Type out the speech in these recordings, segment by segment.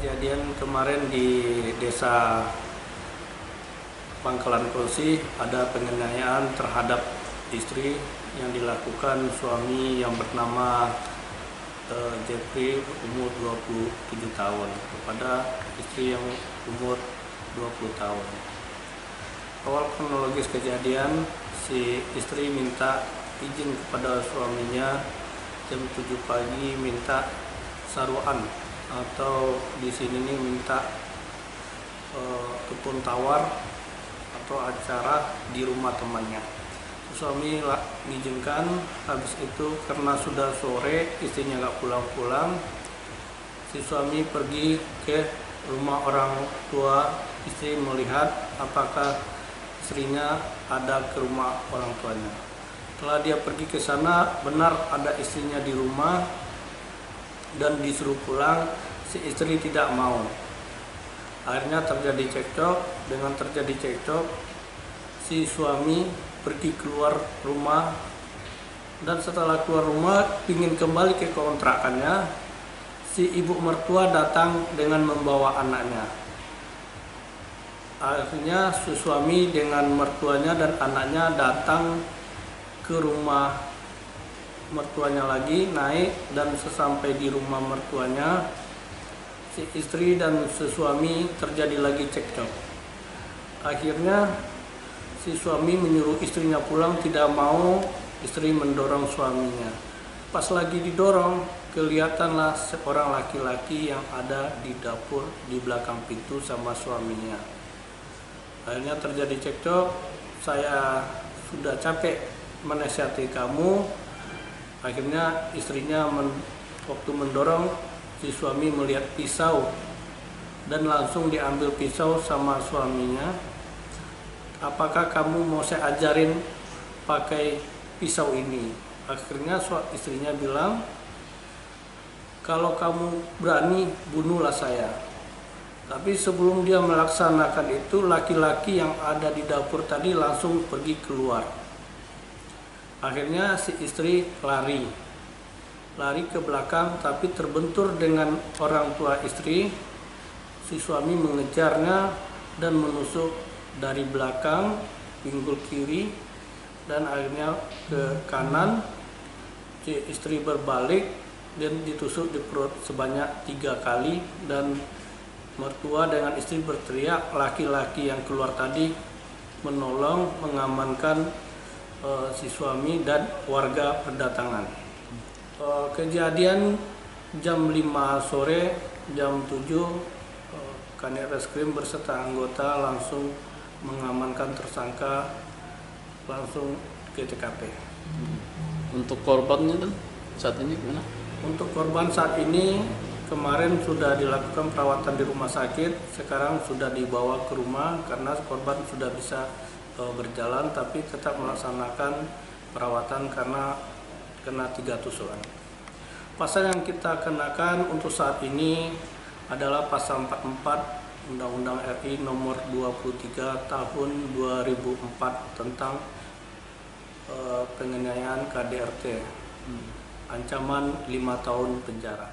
Kejadian kemarin di desa Pangkalan Kosi ada penganiayaan terhadap istri yang dilakukan suami yang bernama Jeffrey umur 27 tahun kepada istri yang umur 20 tahun. Awal kronologis kejadian, si istri minta izin kepada suaminya jam 7 pagi minta saruan atau di sini nih minta tepung tawar atau acara di rumah temannya. Suami mengizinkan, habis itu karena sudah sore istrinya nggak pulang-pulang, si suami pergi ke rumah orang tua istri melihat apakah istrinya ada ke rumah orang tuanya. Setelah dia pergi ke sana, benar ada istrinya di rumah dan disuruh pulang, si istri tidak mau. Akhirnya terjadi cekcok. Dengan terjadi cekcok, si suami pergi keluar rumah, dan setelah keluar rumah ingin kembali ke kontrakannya, si ibu mertua datang dengan membawa anaknya. Akhirnya si suami dengan mertuanya dan anaknya datang ke rumah mertuanya lagi, naik, dan sesampai di rumah mertuanya si istri dan si suami terjadi lagi cekcok. Akhirnya si suami menyuruh istrinya pulang, tidak mau. Istri mendorong suaminya. Pas lagi didorong, kelihatanlah seorang laki-laki yang ada di dapur di belakang pintu sama suaminya. Akhirnya terjadi cekcok. Saya sudah capek menasihati kamu. Akhirnya istrinya waktu mendorong, si suami melihat pisau dan langsung diambil pisau sama suaminya. Apakah kamu mau saya ajarin pakai pisau ini? Akhirnya istrinya bilang, kalau kamu berani bunuhlah saya. Tapi sebelum dia melaksanakan itu, laki-laki yang ada di dapur tadi langsung pergi keluar. Akhirnya si istri lari ke belakang, tapi terbentur dengan orang tua istri. Si suami mengejarnya dan menusuk dari belakang, pinggul kiri, dan akhirnya ke kanan. Si istri berbalik dan ditusuk di perut sebanyak 3 kali, dan mertua dengan istri berteriak. Laki-laki yang keluar tadi menolong, mengamankan si suami dan warga berdatangan. Kejadian jam 5 sore, jam 7 Kanit Reskrim berserta anggota langsung mengamankan tersangka, langsung ke TKP. Untuk korbannya saat ini gimana? Untuk korban saat ini kemarin sudah dilakukan perawatan di rumah sakit, sekarang sudah dibawa ke rumah karena korban sudah bisa berjalan, tapi tetap melaksanakan perawatan karena kena 3 tusukan. Pasal yang kita kenakan untuk saat ini adalah pasal 44 Undang-Undang RI nomor 23 tahun 2004 tentang penganiayaan KDRT. Ancaman 5 tahun penjara.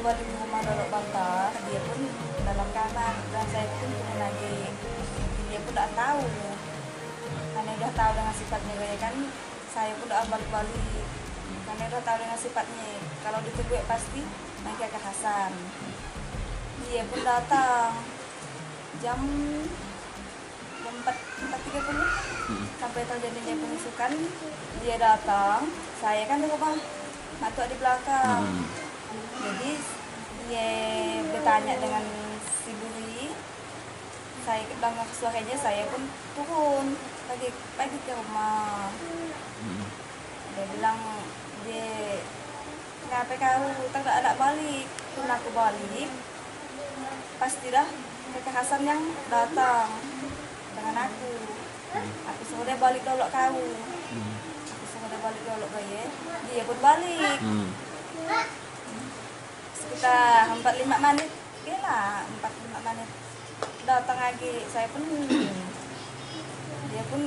balik ke rumah Dolok Bangka, dia pun dalam kamar dan saya pun punya lagi. Dia pun tidak tahu, karena udah tahu dengan sifatnya kayak kan, saya pun udah balik-balik karena udah tahu dengan sifatnya. Kalau ditegur pasti naik ke Hasan. Dia pun datang jam 4.30 sampai terjadinya penusukan. Dia datang, saya kan di rumah, Matuk di belakang. Jadi dia bertanya dengan si Buri, saya dengar suaranya, saya pun turun pagi ke rumah. Dia bilang, dia kenapa kau tak ada balik? Pun aku balik, pasti dah Kakak Hasan yang datang dengan aku. Aku suruh dia balik dolok kau. Aku suruh dia balik dolok gaya. Dia pun balik. Sekitar 45 menit, lah 45 menit datang lagi. Saya pun, dia pun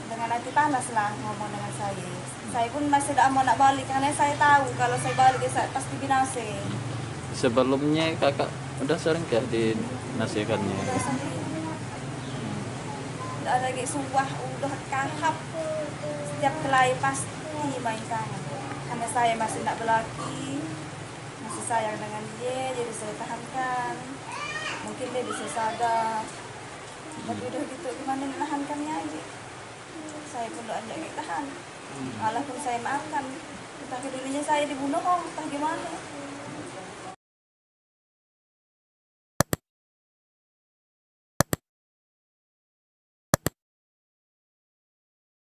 dengan hati panas lah ngomong dengan saya. Saya pun masih tidak mau nak balik karena saya tahu kalau saya balik saya pasti binasa. Sebelumnya kakak udah sering kayak dinasihatkannya? Udah sampai, udah ada lagi sumpah, udah kahap setiap kelahi pasti main tangan. Karena saya masih tidak berlaki, masih sayang dengan dia, jadi saya tahankan. Mungkin dia bisa sadar, tapi udah gitu gimana menahankannya aja. Saya pun udah ada tahan, malah pun saya maafkan. Entah kedulunya saya dibunuh, entah gimana.